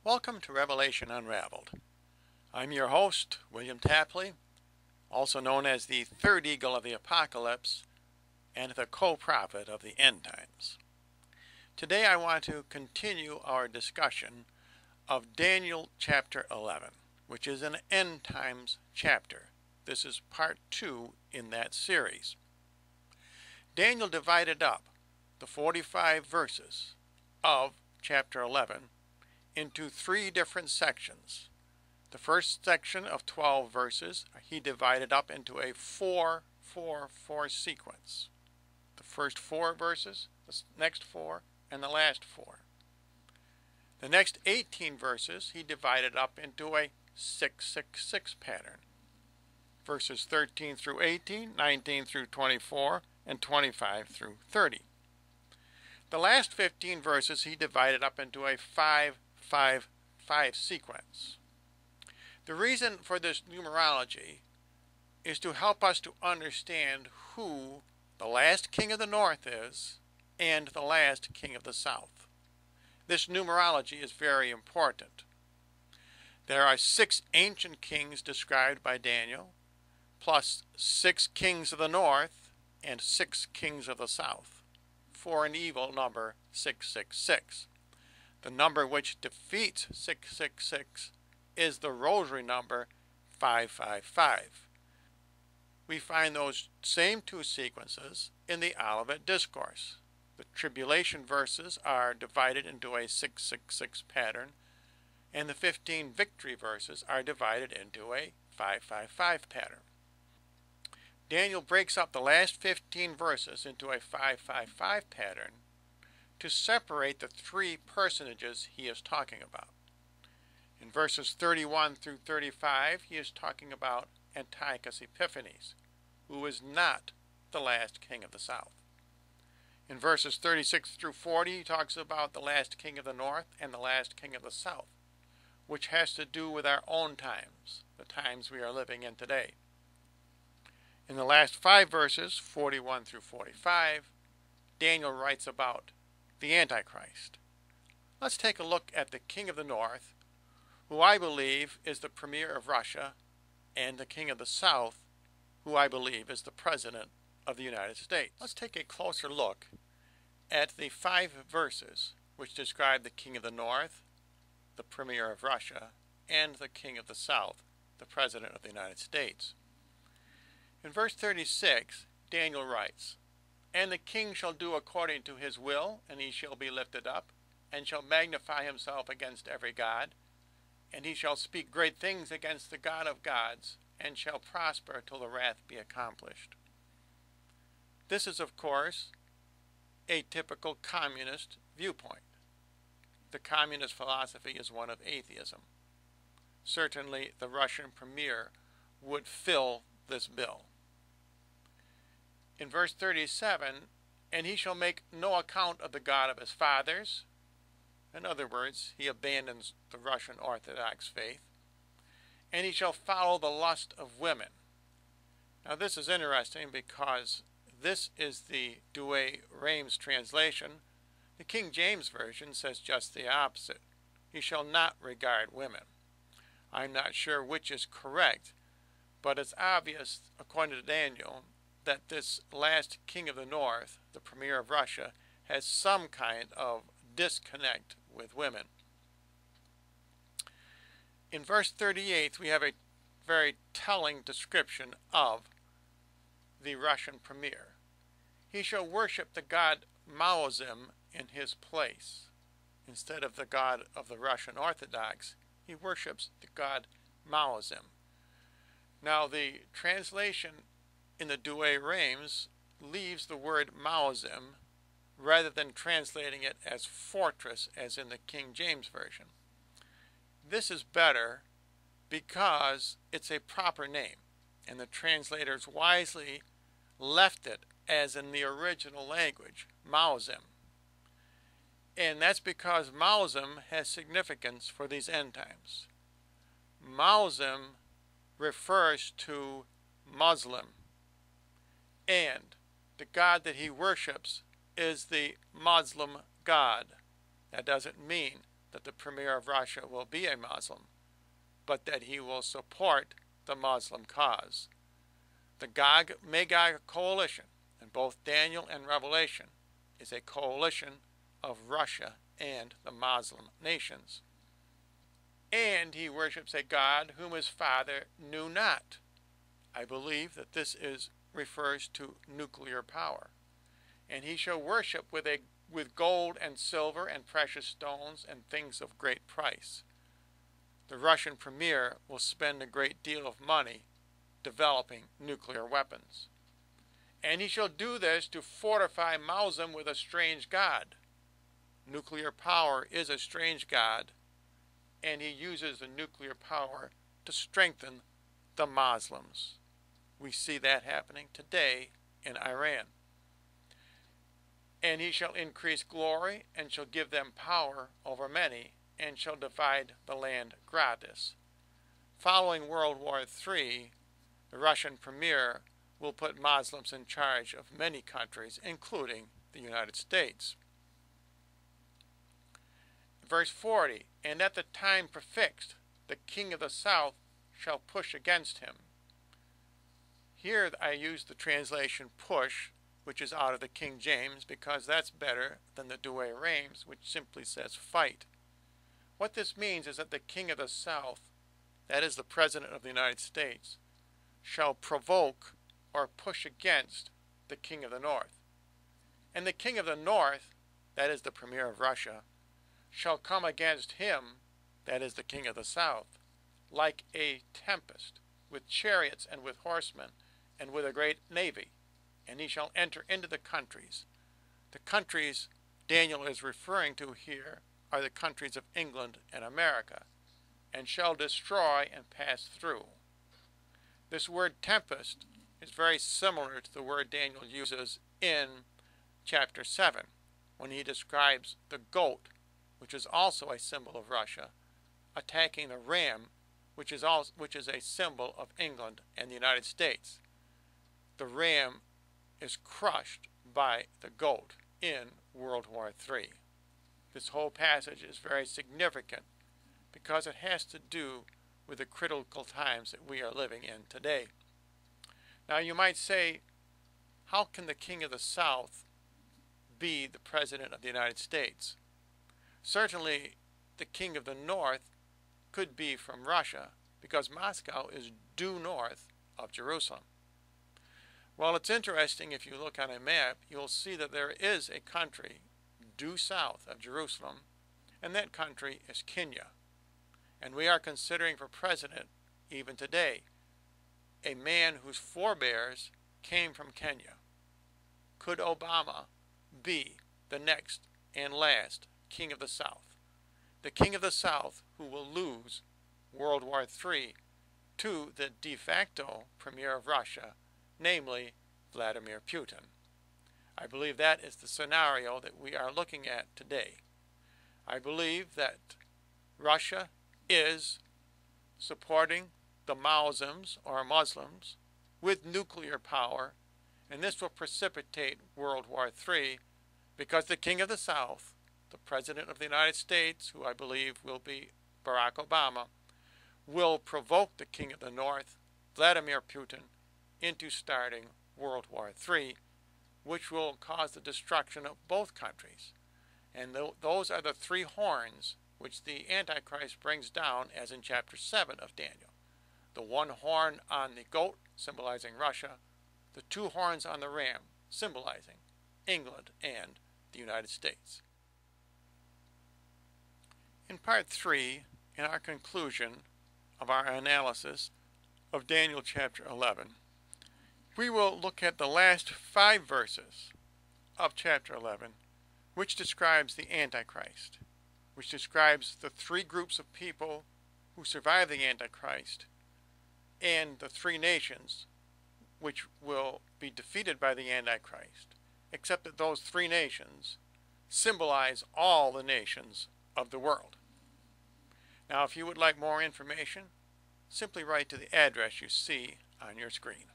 Welcome to Revelation Unraveled. I'm your host, William Tapley, also known as the third eagle of the apocalypse and the co-prophet of the end times. Today I want to continue our discussion of Daniel chapter 11, which is an end times chapter. This is part 2 in that series. Daniel divided up the 45 verses of chapter 11 into 3 different sections. The first section of 12 verses he divided up into a 4-4-4 sequence. The first 4 verses, the next 4, and the last 4. The next 18 verses he divided up into a 6-6-6 pattern. Verses 13 through 18, 19 through 24, and 25 through 30. The last 15 verses he divided up into a 5-5-5 sequence. The reason for this numerology is to help us to understand who the last king of the north is and the last king of the south. This numerology is very important. There are 6 ancient kings described by Daniel, plus 6 kings of the north and 6 kings of the south, for an evil number 666. The number which defeats 666 is the rosary number 555. We find those same 2 sequences in the Olivet Discourse. The tribulation verses are divided into a 6-6-6 pattern, and the 15 victory verses are divided into a 5-5-5 pattern. Daniel breaks up the last 15 verses into a 5-5-5 pattern to separate the 3 personages he is talking about. In verses 31 through 35, he is talking about Antiochus Epiphanes, who is not the last king of the south. In verses 36 through 40, he talks about the last king of the north and the last king of the south, which has to do with our own times, the times we are living in today. In the last 5 verses, 41 through 45, Daniel writes about the Antichrist. Let's take a look at the king of the north, who I believe is the premier of Russia, and the king of the south, who I believe is the president of the United States. Let's take a closer look at the 5 verses which describe the king of the north, the premier of Russia, and the king of the south, the president of the United States. In verse 36, Daniel writes, "And the king shall do according to his will, and he shall be lifted up, and shall magnify himself against every god, and he shall speak great things against the God of gods, and shall prosper till the wrath be accomplished." This is, of course, a typical communist viewpoint. The communist philosophy is one of atheism. Certainly, the Russian premier would fill this bill. In verse 37, "And he shall make no account of the God of his fathers." In other words, he abandons the Russian Orthodox faith. "And he shall follow the lust of women." Now this is interesting because this is the Douay-Rheims translation. The King James Version says just the opposite. "He shall not regard women." I'm not sure which is correct, but it's obvious, according to Daniel, that this last king of the north, the premier of Russia, has some kind of disconnect with women. In verse 38, we have a very telling description of the Russian premier. "He shall worship the god Moslem in his place." Instead of the god of the Russian Orthodox, he worships the god Moslem. Now, the translation in the Douay-Rheims leaves the word Moslem rather than translating it as fortress as in the King James Version. This is better because it's a proper name, and the translators wisely left it as in the original language, Moslem. And that's because Moslem has significance for these end times. Moslem refers to Muslim, and the God that he worships is the Muslim God. That doesn't mean that the Premier of Russia will be a Muslim, but that he will support the Muslim cause. The Gog-Magog coalition in both Daniel and Revelation is a coalition of Russia and the Muslim nations. And he worships a God whom his father knew not. I believe that this refers to nuclear power. And he shall worship with gold and silver and precious stones and things of great price. The Russian premier will spend a great deal of money developing nuclear weapons. And he shall do this to fortify Moslem with a strange god. Nuclear power is a strange god, and he uses the nuclear power to strengthen the Muslims. We see that happening today in Iran. And he shall increase glory, and shall give them power over many, and shall divide the land gratis. Following World War III, the Russian premier will put Muslims in charge of many countries, including the United States. Verse 40, and at the time prefixed, the king of the south shall push against him. Here I use the translation push, which is out of the King James, because that's better than the Douay Rheims, which simply says fight. What this means is that the king of the south, that is the president of the United States, shall provoke or push against the king of the north. And the king of the north, that is the premier of Russia, shall come against him, that is the king of the south, like a tempest, with chariots and with horsemen, and with a great navy. And he shall enter into the countries. The countries Daniel is referring to here are the countries of England and America, and shall destroy and pass through. This word tempest is very similar to the word Daniel uses in chapter 7, when he describes the goat, which is also a symbol of Russia, attacking the ram, which is a symbol of England and the United States. The ram is crushed by the goat in World War III. This whole passage is very significant because it has to do with the critical times that we are living in today. Now you might say, how can the king of the south be the president of the United States? Certainly the king of the north could be from Russia, because Moscow is due north of Jerusalem. Well, it's interesting, if you look on a map, you'll see that there is a country due south of Jerusalem, and that country is Kenya. And we are considering for president, even today, a man whose forebears came from Kenya. Could Obama be the next and last king of the South? The king of the South who will lose World War III to the de facto premier of Russia, namely Vladimir Putin. I believe that is the scenario that we are looking at today. I believe that Russia is supporting the Muslims with nuclear power, and this will precipitate World War III because the king of the South, the president of the United States, who I believe will be Barack Obama, will provoke the king of the North, Vladimir Putin, into starting World War III, which will cause the destruction of both countries. And those are the three horns which the Antichrist brings down, as in chapter 7 of Daniel. The one horn on the goat, symbolizing Russia, the two horns on the ram, symbolizing England and the United States. In part 3, in our conclusion of our analysis of Daniel chapter 11, we will look at the last 5 verses of chapter 11, which describes the Antichrist, which describes the 3 groups of people who survive the Antichrist, and the 3 nations which will be defeated by the Antichrist, except that those 3 nations symbolize all the nations of the world. Now, if you would like more information, simply write to the address you see on your screen.